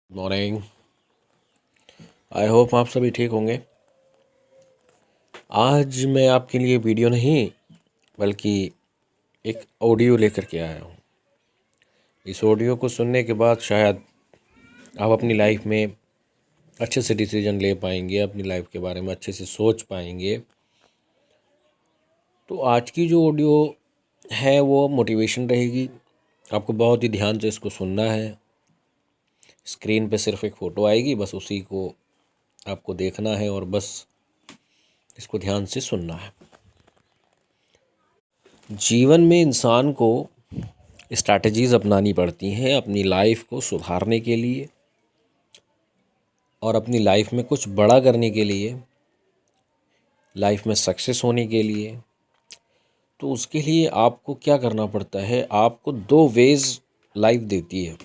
Morning. I hope आप सभी ठीक होंगे। आज मैं आपके लिए वीडियो नहीं बल्कि एक ऑडियो लेकर के आया हूँ। इस ऑडियो को सुनने के बाद शायद आप अपनी लाइफ में अच्छे से डिसीजन ले पाएंगे, अपनी लाइफ के बारे में अच्छे से सोच पाएंगे। तो आज की जो ऑडियो है वो मोटिवेशन रहेगी। आपको बहुत ही ध्यान से इसको सुनना है। स्क्रीन पे सिर्फ एक फ़ोटो आएगी, बस उसी को आपको देखना है और बस इसको ध्यान से सुनना है। जीवन में इंसान को स्ट्रैटेजीज़ अपनानी पड़ती हैं अपनी लाइफ को सुधारने के लिए और अपनी लाइफ में कुछ बड़ा करने के लिए, लाइफ में सक्सेस होने के लिए। तो उसके लिए आपको क्या करना पड़ता है, आपको दो वेज़ लाइफ देती है।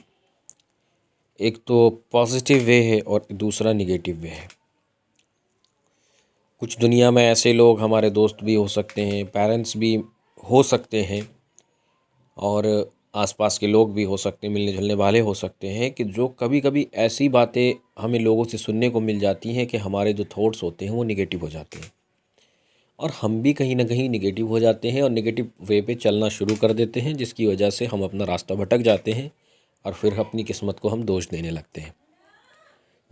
एक तो पॉजिटिव वे है और दूसरा निगेटिव वे है। कुछ दुनिया में ऐसे लोग हमारे दोस्त भी हो सकते हैं, पेरेंट्स भी हो सकते हैं और आसपास के लोग भी हो सकते हैं, मिलने जुलने वाले हो सकते हैं कि जो कभी कभी ऐसी बातें हमें लोगों से सुनने को मिल जाती हैं कि हमारे जो थॉट्स होते हैं वो निगेटिव हो जाते हैं और हम भी कहीं ना कहीं निगेटिव हो जाते हैं और निगेटिव वे पे चलना शुरू कर देते हैं, जिसकी वजह से हम अपना रास्ता भटक जाते हैं और फिर अपनी किस्मत को हम दोष देने लगते हैं,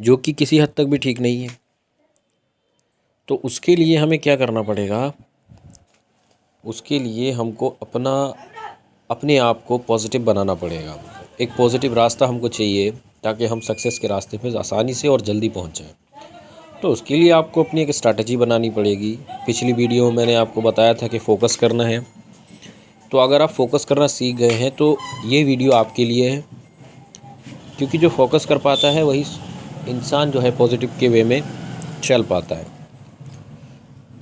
जो कि किसी हद तक भी ठीक नहीं है। तो उसके लिए हमें क्या करना पड़ेगा, उसके लिए हमको अपने आप को पॉजिटिव बनाना पड़ेगा। एक पॉजिटिव रास्ता हमको चाहिए ताकि हम सक्सेस के रास्ते पे आसानी से और जल्दी पहुंच जाएं। तो उसके लिए आपको अपनी एक स्ट्रैटेजी बनानी पड़ेगी। पिछली वीडियो में मैंने आपको बताया था कि फ़ोकस करना है। तो अगर आप फोकस करना सीख गए हैं तो ये वीडियो आपके लिए है, क्योंकि जो फोकस कर पाता है वही इंसान जो है पॉजिटिव के वे में चल पाता है।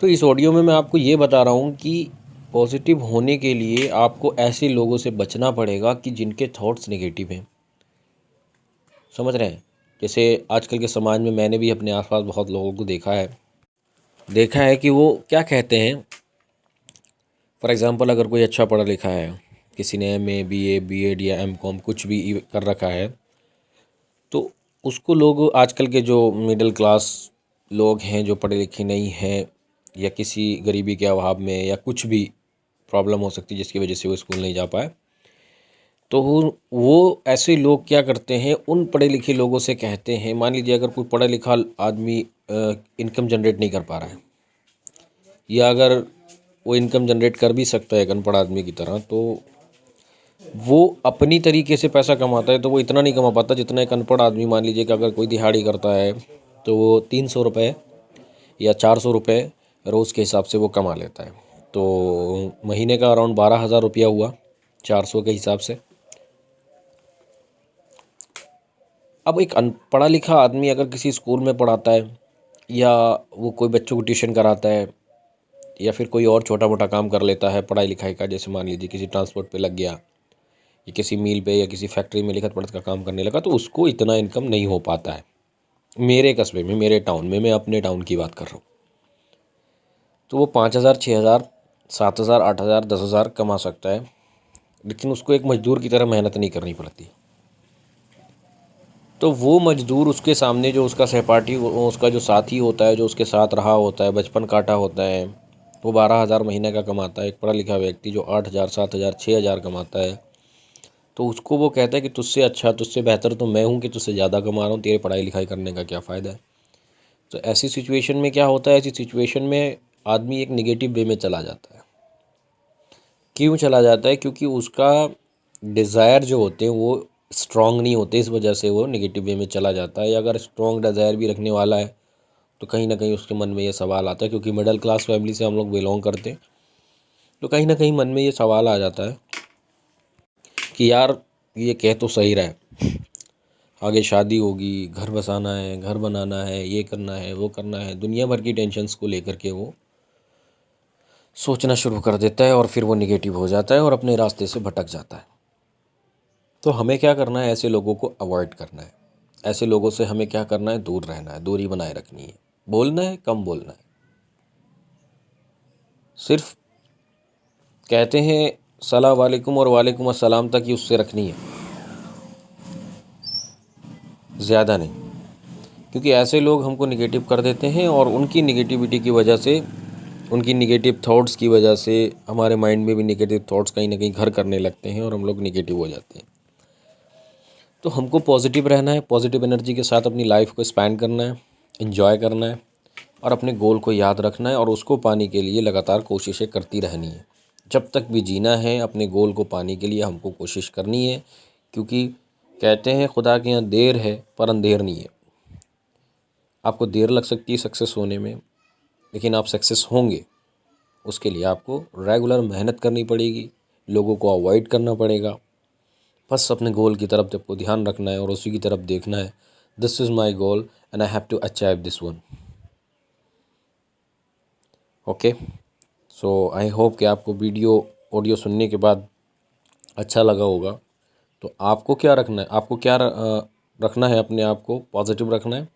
तो इस ऑडियो में मैं आपको ये बता रहा हूँ कि पॉजिटिव होने के लिए आपको ऐसे लोगों से बचना पड़ेगा कि जिनके थॉट्स नेगेटिव हैं। समझ रहे हैं? जैसे आजकल के समाज में मैंने भी अपने आसपास बहुत लोगों को देखा है कि वो क्या कहते हैं। फॉर एग्ज़ाम्पल, अगर कोई अच्छा पढ़ा लिखा है, किसी ने एमए, बीए, बीएड या एमकॉम कुछ भी कर रखा है, तो उसको लोग, आजकल के जो मिडिल क्लास लोग हैं जो पढ़े लिखे नहीं हैं या किसी गरीबी के अभाव में या कुछ भी प्रॉब्लम हो सकती है जिसकी वजह से वो स्कूल नहीं जा पाए, तो वो ऐसे लोग क्या करते हैं, उन पढ़े लिखे लोगों से कहते हैं, मान लीजिए अगर कोई पढ़ा लिखा आदमी इनकम जनरेट नहीं कर पा रहा है या अगर वो इनकम जनरेट कर भी सकता है एक अनपढ़ आदमी की तरह, तो वो अपनी तरीके से पैसा कमाता है, तो वो इतना नहीं कमा पाता जितना एक अनपढ़ आदमी, मान लीजिए कि अगर कोई दिहाड़ी करता है तो वो 300 रुपये या 400 रुपये रोज़ के हिसाब से वो कमा लेता है। तो महीने का अराउंड 12,000 रुपया हुआ 400 के हिसाब से। अब एक पढ़ा लिखा आदमी अगर किसी स्कूल में पढ़ाता है या वो कोई बच्चों को ट्यूशन कराता है या फिर कोई और छोटा मोटा काम कर लेता है पढ़ाई लिखाई का, जैसे मान लीजिए किसी ट्रांसपोर्ट पे लग गया या किसी मिल पे या किसी फैक्ट्री में लिखत पढ़त का काम करने लगा, तो उसको इतना इनकम नहीं हो पाता है। मेरे कस्बे में, मेरे टाउन में, मैं अपने टाउन की बात कर रहा हूँ, तो वो 5,000, 6,000, 7,000, 8,000, 10,000 कमा सकता है, लेकिन उसको एक मज़दूर की तरह मेहनत नहीं करनी पड़ती। तो वो मज़दूर उसके सामने जो उसका सहपाठी, उसका जो साथी होता है, जो उसके साथ रहा होता है, बचपन काटा होता है, वो 12,000 महीने का कमाता है। एक पढ़ा लिखा व्यक्ति जो 8,000, 7,000, 6,000 कमाता है, तो उसको वो कहता है कि तुझसे अच्छा, तुझसे बेहतर तो मैं हूँ कि तुझसे ज़्यादा कमा रहा हूँ, तेरे पढ़ाई लिखाई करने का क्या फ़ायदा है। तो ऐसी सिचुएशन में क्या होता है, ऐसी सिचुएशन में आदमी एक निगेटिव वे में चला जाता है। क्यों चला जाता है? क्योंकि उसका डिज़ायर जो होते हैं वो स्ट्रॉन्ग नहीं होते, इस वजह से वो नेगेटिव वे में चला जाता है। या अगर स्ट्रॉन्ग डिज़ायर भी रखने वाला है तो कहीं ना कहीं उसके मन में ये सवाल आता है, क्योंकि मिडिल क्लास फैमिली से हम लोग बिलोंग करते हैं, तो कहीं ना कहीं मन में ये सवाल आ जाता है कि यार ये कह तो सही रहा है, आगे शादी होगी, घर बसाना है, घर बनाना है, ये करना है, वो करना है, दुनिया भर की टेंशन्स को लेकर के वो सोचना शुरू कर देता है और फिर वो निगेटिव हो जाता है और अपने रास्ते से भटक जाता है। तो हमें क्या करना है, ऐसे लोगों को अवॉइड करना है। ऐसे लोगों से हमें क्या करना है, दूर रहना है, दूरी बनाए रखनी है, बोलना है, कम बोलना है। सिर्फ कहते हैं सलाम वालेकुम और वालेकुम अस्सलाम तक ही उससे रखनी है। ज़्यादा नहीं, क्योंकि ऐसे लोग हमको निगेटिव कर देते हैं और उनकी निगेटिविटी की वजह से, उनकी निगेटिव थॉट्स की वजह से हमारे माइंड में भी निगेटिव थॉट्स कहीं ना कहीं घर करने लगते हैं और हम लोग निगेटिव हो जाते हैं। तो हमको पॉजिटिव रहना है, पॉजिटिव एनर्जी के साथ अपनी लाइफ को स्पेंड करना है, एंजॉय करना है और अपने गोल को याद रखना है और उसको पाने के लिए लगातार कोशिशें करती रहनी है। जब तक भी जीना है अपने गोल को पाने के लिए हमको कोशिश करनी है, क्योंकि कहते हैं खुदा के यहाँ देर है पर अंधेर नहीं है। आपको देर लग सकती है सक्सेस होने में, लेकिन आप सक्सेस होंगे। उसके लिए आपको रेगुलर मेहनत करनी पड़ेगी, लोगों को अवॉइड करना पड़ेगा। बस अपने गोल की तरफ आपको ध्यान रखना है और उसी की तरफ देखना है। This is my goal and I have to achieve this one. Okay, so I hope कि आपको ऑडियो सुनने के बाद अच्छा लगा होगा। तो आपको क्या रखना है, आपको क्या रखना है, अपने आप को पॉजिटिव रखना है,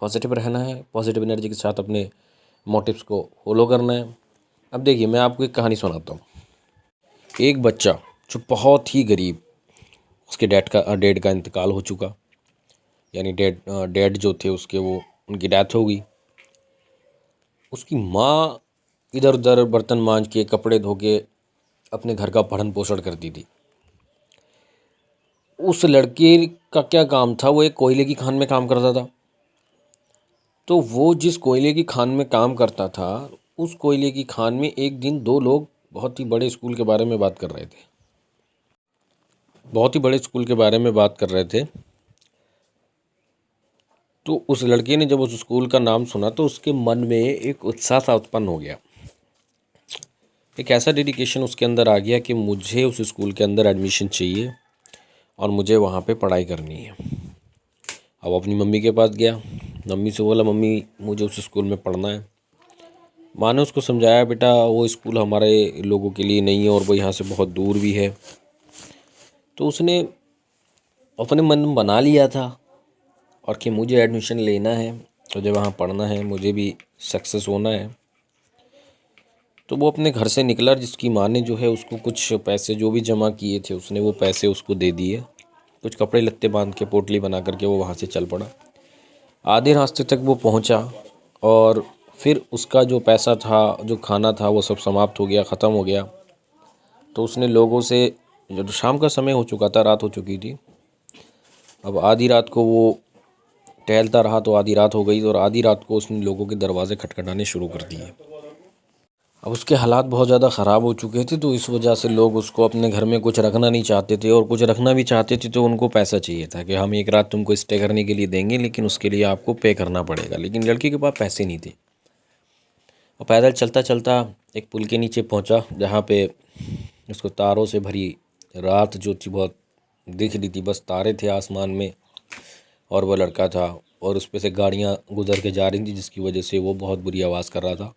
पॉजिटिव रहना है, पॉजिटिव एनर्जी के साथ अपने मोटिव्स को फॉलो करना है। अब देखिए, मैं आपको एक कहानी सुनाता हूँ। एक बच्चा जो बहुत ही गरीब, उसके डैड का इंतकाल हो चुका, यानी डैड जो थे उसके, वो उनकी डेथ हो गई। उसकी माँ इधर उधर बर्तन मांज के, कपड़े धो के अपने घर का भरण पोषण करती थी। उस लड़के का क्या काम था, वो एक कोयले की खान में काम करता था। तो वो जिस कोयले की खान में काम करता था, उस कोयले की खान में एक दिन दो लोग बहुत ही बड़े स्कूल के बारे में बात कर रहे थे, बहुत ही बड़े स्कूल के बारे में बात कर रहे थे। तो उस लड़के ने जब उस स्कूल का नाम सुना तो उसके मन में एक उत्साह सा उत्पन्न हो गया, एक ऐसा डेडिकेशन उसके अंदर आ गया कि मुझे उस स्कूल के अंदर एडमिशन चाहिए और मुझे वहाँ पे पढ़ाई करनी है। अब अपनी मम्मी के पास गया, मम्मी से बोला, मम्मी मुझे उस स्कूल में पढ़ना है। माँ ने उसको समझाया, बेटा वो स्कूल हमारे लोगों के लिए नहीं है और वो यहाँ से बहुत दूर भी है। तो उसने अपने मन में बना लिया था और कि मुझे एडमिशन लेना है, मुझे वहाँ पढ़ना है, मुझे भी सक्सेस होना है। तो वो अपने घर से निकला, जिसकी माँ ने जो है उसको कुछ पैसे जो भी जमा किए थे, उसने वो पैसे उसको दे दिए। कुछ कपड़े लत्ते बांध के, पोटली बना करके वो वहाँ से चल पड़ा। आधे रास्ते तक वो पहुँचा और फिर उसका जो पैसा था, जो खाना था, वो सब समाप्त हो गया, ख़त्म हो गया। तो उसने लोगों से, जो शाम का समय हो चुका था, रात हो चुकी थी, अब आधी रात को वो टहलता रहा तो आधी रात हो गई और आधी रात को उसने लोगों के दरवाज़े खटखटाने शुरू कर दिए। अब उसके हालात बहुत ज़्यादा ख़राब हो चुके थे, तो इस वजह से लोग उसको अपने घर में कुछ रखना नहीं चाहते थे, और कुछ रखना भी चाहते थे तो उनको पैसा चाहिए था कि हम एक रात तुमको स्टे करने के लिए देंगे, लेकिन उसके लिए आपको पे करना पड़ेगा। लेकिन लड़की के पास पैसे नहीं थे। और पैदल चलता चलता एक पुल के नीचे पहुंचा, जहाँ पे उसको तारों से भरी रात जो थी बहुत दिख रही थी, बस तारे थे आसमान में और वो लड़का था, और उस पे से गाड़ियाँ गुजर के जा रही थी, जिसकी वजह से वो बहुत बुरी आवाज़ कर रहा था।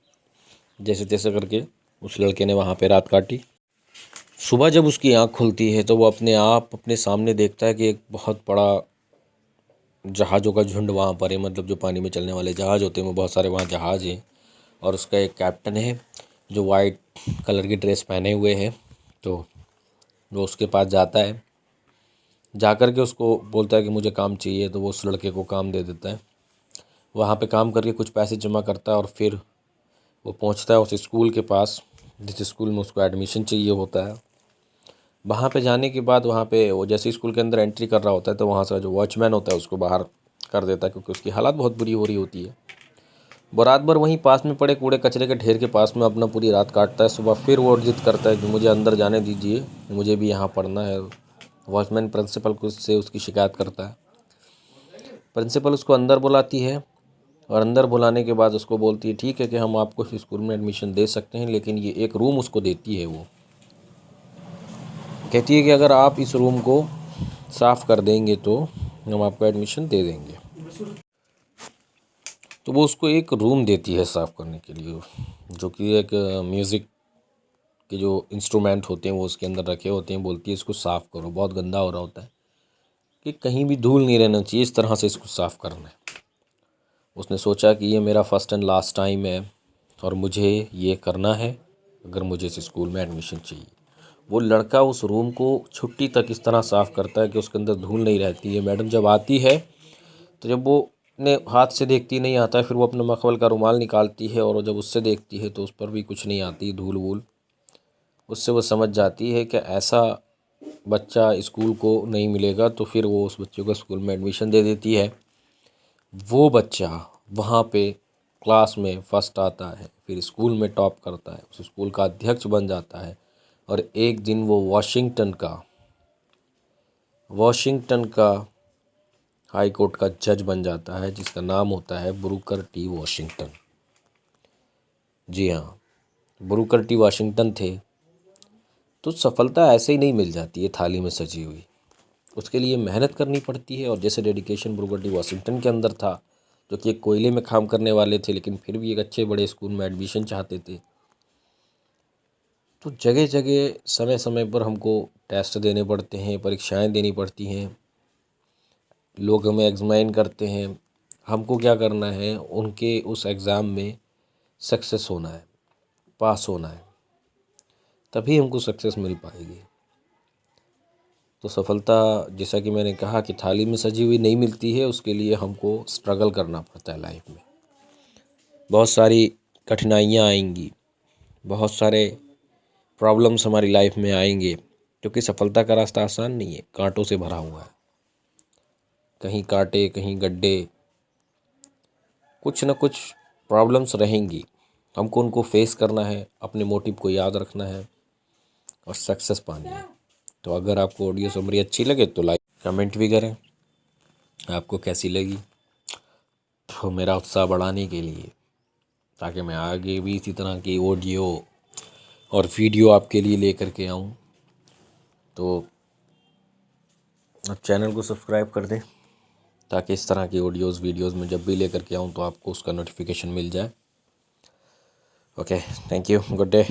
जैसे तैसे करके उस लड़के ने वहाँ पे रात काटी। सुबह जब उसकी आँख खुलती है तो वो अपने आप अपने सामने देखता है कि एक बहुत बड़ा जहाज़ों का झुंड वहाँ पर है, मतलब जो पानी में चलने वाले जहाज़ होते हैं, वो बहुत सारे वहाँ जहाज़ हैं। और उसका एक कैप्टन है जो वाइट कलर की ड्रेस पहने हुए है। तो वो उसके पास जाता है, जा कर के उसको बोलता है कि मुझे काम चाहिए। तो वो उस लड़के को काम दे देता है। वहाँ पे काम करके कुछ पैसे जमा करता है और फिर वो पहुँचता है उस स्कूल के पास, जिस स्कूल में उसको एडमिशन चाहिए होता है। वहाँ पे जाने के बाद, वहाँ पे वो जैसे स्कूल के अंदर एंट्री कर रहा होता है, तो वहाँ से जो वॉचमैन होता है उसको बाहर कर देता है, क्योंकि उसकी हालत बहुत बुरी हो रही होती है। वो रात भर वहीं पास में पड़े कूड़े कचरे के ढेर के पास में अपना पूरी रात काटता है। सुबह फिर वो जिद करता है कि मुझे अंदर जाने दीजिए, मुझे भी यहाँ पढ़ना है। वॉचमैन प्रिंसिपल को से उसकी शिकायत करता है। प्रिंसिपल उसको अंदर बुलाती है और अंदर बुलाने के बाद उसको बोलती है, ठीक है कि हम आपको इस स्कूल में एडमिशन दे सकते हैं, लेकिन ये एक रूम उसको देती है। वो कहती है कि अगर आप इस रूम को साफ़ कर देंगे तो हम आपको एडमिशन दे देंगे। तो वो उसको एक रूम देती है साफ़ करने के लिए, जो कि एक म्यूज़िक के जो इंस्ट्रूमेंट होते हैं वो उसके अंदर रखे होते हैं। बोलती है इसको साफ़ करो, बहुत गंदा हो रहा होता है, कि कहीं भी धूल नहीं रहना चाहिए, इस तरह से इसको साफ़ करना है। उसने सोचा कि ये मेरा फर्स्ट एंड लास्ट टाइम है और मुझे ये करना है अगर मुझे इस स्कूल में एडमिशन चाहिए। वो लड़का उस रूम को छुट्टी तक इस तरह साफ़ करता है कि उसके अंदर धूल नहीं रहती है। मैडम जब आती है तो जब वो ने हाथ से देखती नहीं आता है, फिर वो अपने मखमल का रुमाल निकालती है और जब उससे देखती है तो उस पर भी कुछ नहीं आती, धूल वूल। उससे वो समझ जाती है कि ऐसा बच्चा स्कूल को नहीं मिलेगा, तो फिर वो उस बच्चे को स्कूल में एडमिशन दे देती है। वो बच्चा वहाँ पे क्लास में फर्स्ट आता है, फिर स्कूल में टॉप करता है, उस स्कूल का अध्यक्ष बन जाता है और एक दिन वो वॉशिंगटन का हाई कोर्ट का जज बन जाता है, जिसका नाम होता है ब्रूकर टी वॉशिंगटन। जी हाँ, ब्रूकर टी वॉशिंगटन थे। तो सफलता ऐसे ही नहीं मिल जाती है थाली में सजी हुई, उसके लिए मेहनत करनी पड़ती है। और जैसे डेडिकेशन ब्रूकर टी वॉशिंगटन के अंदर था, जो कि एक कोयले में काम करने वाले थे, लेकिन फिर भी एक अच्छे बड़े स्कूल में एडमिशन चाहते थे। तो जगह जगह समय समय पर हमको टेस्ट देने पड़ते हैं, परीक्षाएं देनी पड़ती हैं, लोग हमें एग्जामिन करते हैं। हमको क्या करना है, उनके उस एग्ज़ाम में सक्सेस होना है, पास होना है, तभी हमको सक्सेस मिल पाएगी। तो सफलता, जैसा कि मैंने कहा कि थाली में सजी हुई नहीं मिलती है, उसके लिए हमको स्ट्रगल करना पड़ता है लाइफ में। बहुत सारी कठिनाइयाँ आएंगी, बहुत सारे प्रॉब्लम्स हमारी लाइफ में आएंगे, क्योंकि सफलता का रास्ता आसान नहीं है, कांटों से भरा हुआ है। कहीं कांटे, कहीं गड्ढे, कुछ न कुछ प्रॉब्लम्स रहेंगी। हमको उनको फेस करना है, अपने मोटिव को याद रखना है और सक्सेस पानी है। तो अगर आपको ऑडियो समरी अच्छी लगे तो लाइक कमेंट भी करें। आपको कैसी लगी, तो मेरा उत्साह बढ़ाने के लिए, ताकि मैं आगे भी इसी तरह की ऑडियो और वीडियो आपके लिए लेकर के आऊँ, तो आप चैनल को सब्सक्राइब कर दें, ताकि इस तरह की ऑडियोज़ वीडियोज़ में जब भी लेकर के आऊँ तो आपको उसका नोटिफिकेशन मिल जाए। Okay, thank you, good day.